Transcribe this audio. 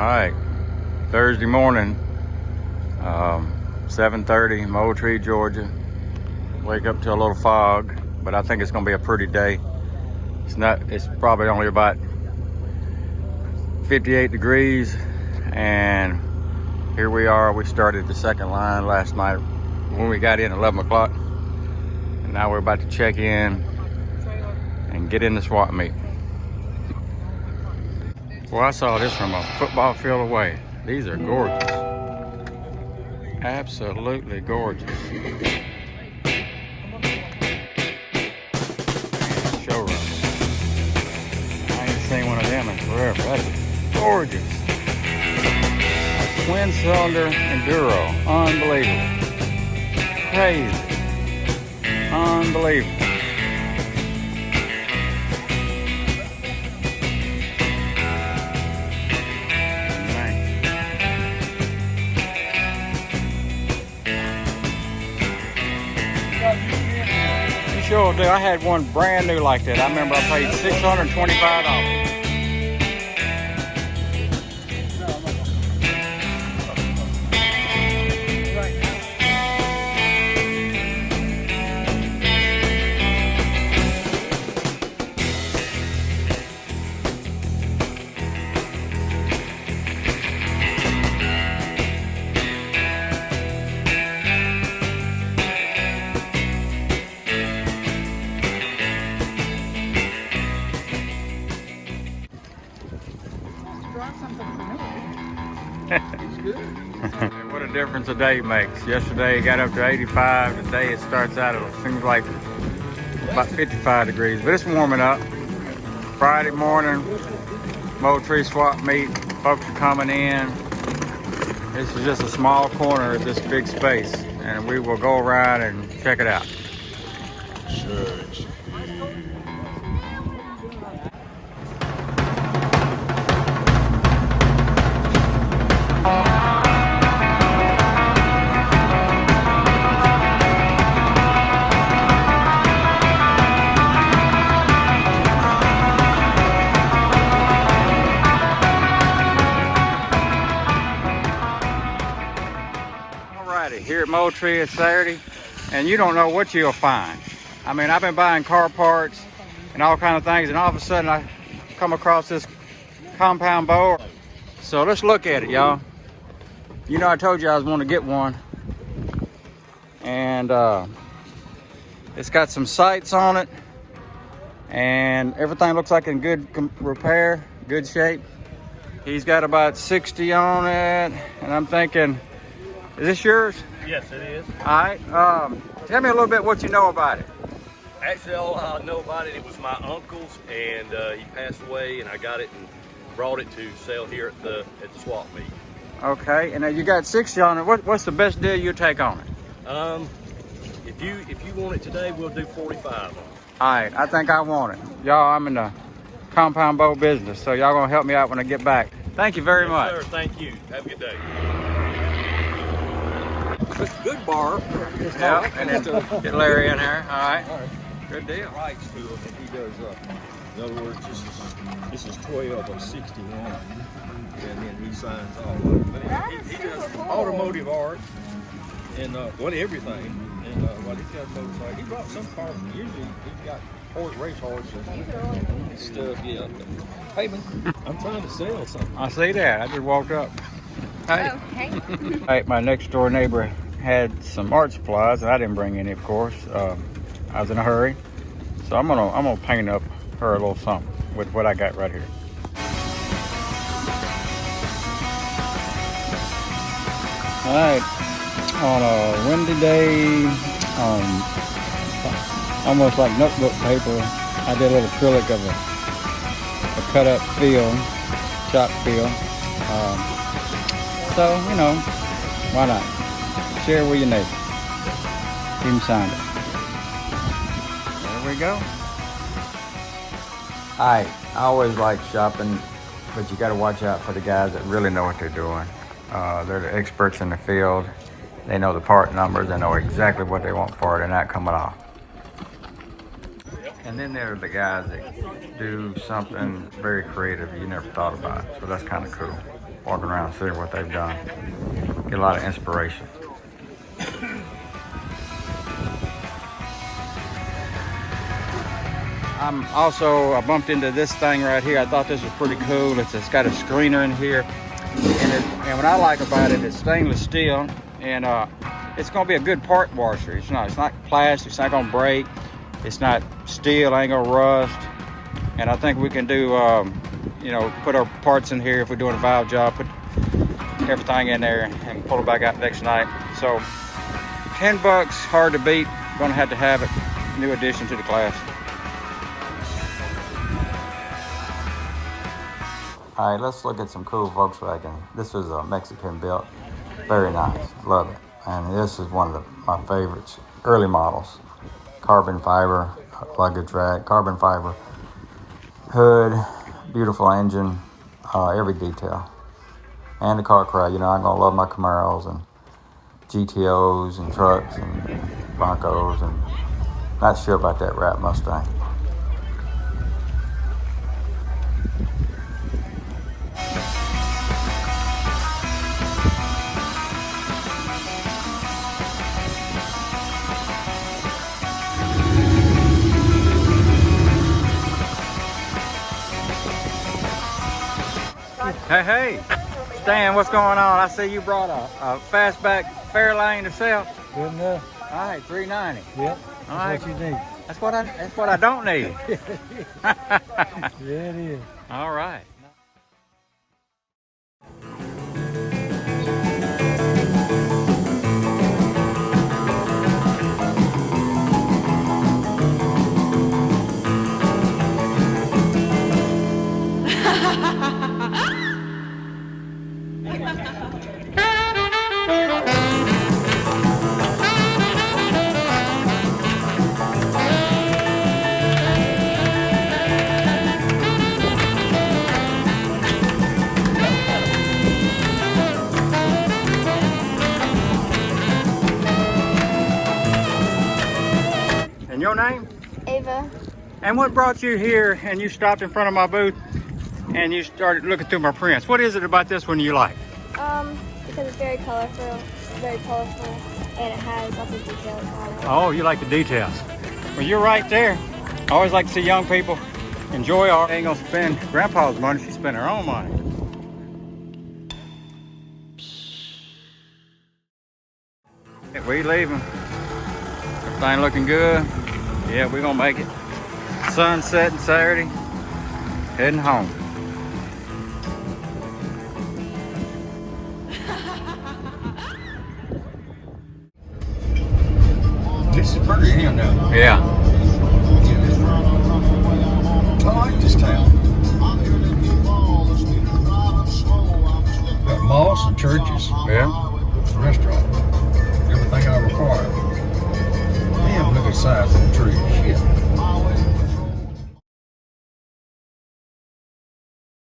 right, Thursday morning, 7:30, Moultrie, Georgia. Wake up to a little fog, but I think it's gonna be a pretty day. It's probably only about 58 degrees, and here we are. We started the second line last night when we got in at 11 o'clock, and now we're about to check in and get in the swap meet. Well, I saw this from a football field away. These are gorgeous. Absolutely gorgeous. Showroom. I ain't seen one of them in forever. That is gorgeous. A twin cylinder enduro. Unbelievable. Crazy. Unbelievable. Sure do. I had one brand new like that. I remember I paid $625. What a difference a day makes. Yesterday it got up to 85. Today it starts out, it seems like about 55 degrees, but it's warming up. Friday morning, Moultrie swap meet. Folks are coming in. This is just a small corner of this big space, and we will go around and check it out. Sure. Here at Moultrie, it's Saturday, and you don't know what you'll find. I mean, I've been buying car parts and all kind of things, and all of a sudden I come across this compound bow. So let's look at it, y'all. You know, I told you I was going to get one, and it's got some sights on it, and everything looks like in good repair, good shape. He's got about 60 on it, and I'm thinking, is this yours? Yes, it is. All right. Tell me a little bit what you know about it. Actually, all I know about it was my uncle's, and he passed away, and I got it and brought it to sell here at the swap meet. Okay, and you got 60 on it. What's the best deal you take on it? If you want it today, we'll do 45 on it. All right, I think I want it. Y'all, I'm in the compound bow business, so y'all gonna help me out when I get back. Thank you very much. Sir, thank you. Have a good day. It's a good bar. Yeah, and then get Larry in here. All right. Good deal. Rights to him. He does, in other words, this is 12 of 61. And then he signs all of it. But he does automotive art and everything. And what he's got motorcycles. He brought some cars. Usually he's got race horses and stuff. Yeah. Hey, man, I'm trying to sell something. I see that. I just walked up. Hey. Oh, hey. Hey, my next door neighbor had some art supplies, and I didn't bring any, of course. I was in a hurry, so I'm gonna paint up her a little something with what I got right here. All right, on a windy day, almost like notebook paper, I did a little acrylic of a cut up film, shot film. So, you know, why not? Share with your neighbor. Even signed it. There we go. I always like shopping, but you got to watch out for the guys that really know what they're doing. They're the experts in the field. They know the part numbers. They know exactly what they want for it. They're not coming off. And then there are the guys that do something very creative you never thought about. So that's kind of cool. walking around and seeing what they've done. Get a lot of inspiration. I bumped into this thing right here. I thought this was pretty cool. It's got a screener in here. And what I like about it is stainless steel. And it's going to be a good part washer. It's not plastic. It's not going to break. It's not steel. Ain't going to rust. And I think we can do, you know, put our parts in here if we're doing a valve job. Put everything in there and pull it back out next night. So $10, hard to beat. Going to have it. New addition to the class. All right, let's look at some cool Volkswagen. This is a Mexican built. Very nice, love it. And this is one of my favorites, early models. Carbon fiber, luggage rack, carbon fiber, hood, beautiful engine, every detail. And the car cry, you know, I'm gonna love my Camaros and GTOs and trucks and Broncos, and not sure about that Rat Mustang. Hey, Stan, what's going on? I see you brought a fastback Fairlane to sell. Good enough. All right, $390. Yep. All right. What you need. That's what I don't need. Yeah, it is. All right. And your name? Ava. And what brought you here and you stopped in front of my booth and you started looking through my prints? What is it about this one you like? Because it's very colorful, and it has lots of details on it. Oh, you like the details. Well, you're right there. I always like to see young people enjoy art. They ain't gonna spend grandpa's money, she spend her own money. We leaving. Everything looking good. Yeah, we're gonna make it. Sun setting Saturday, heading home. This is pretty here now. Yeah. I like this town. Got malls and churches, Yeah. restaurant, everything I require. Damn, look at the size of